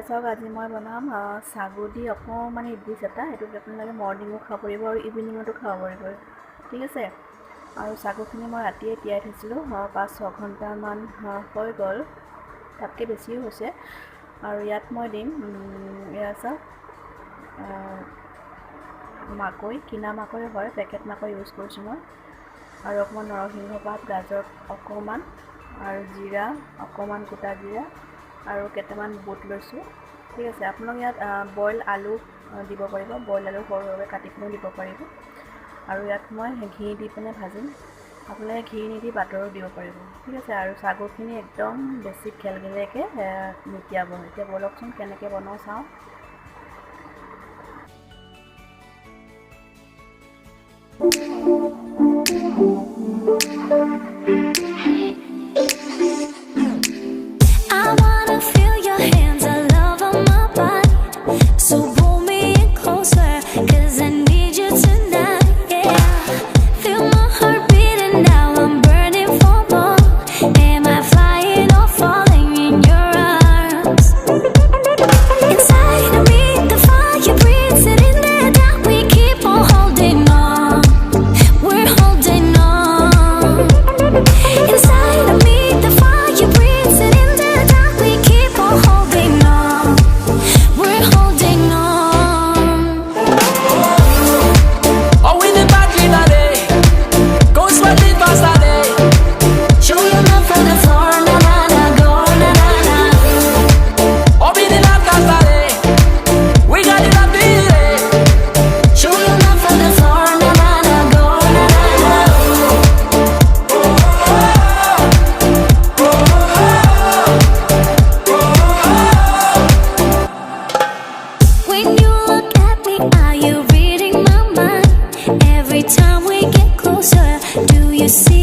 এয়া চাওক আজি মই বনাম সাগু দি অকণমান ডিছ এটা। এইটো আপোনালোকে মৰ্ণিঙো খাব পাৰিব আৰু ইভিনিঙতো খাব পাৰিব, ঠিক আছে। আৰু সাগুখিনি মই ৰাতিয়ে তিয়াই থৈছিলোঁ, 5-6 ঘণ্টামান হৈ গ'ল, তাতকৈ বেছিও হৈছে। আৰু ইয়াত মই দিম এয়া চাওক মাকৈ, কিনা মাকৈ হয়, পেকেট মাকৈ ইউজ কৰিছোঁ মই। আৰু অকণমান নৰসিংহ পাত, গাজৰ অকণমান, আৰু জিৰা অকণমান, গোটা জিৰা, আৰু কেইটামান বুট লৈছোঁ, ঠিক আছে। আপোনালোক ইয়াত বইল আলু দিব পাৰিব, বইল আলু সৰু সৰুকৈ কাটি পিনেও দিব পাৰিব। আৰু ইয়াত মই ঘি দি পিনে ভাজিম, আপোনালোকে ঘি নিদি বাটৰো দিব পাৰিব, ঠিক আছে। আৰু সাগুখিনি একদম বেছি ঘেলঘেলীয়াকৈ নিতিয়াব। এতিয়া ব'লকচোন কেনেকৈ বনাওঁ চাওঁ। Every time we get closer, do you see?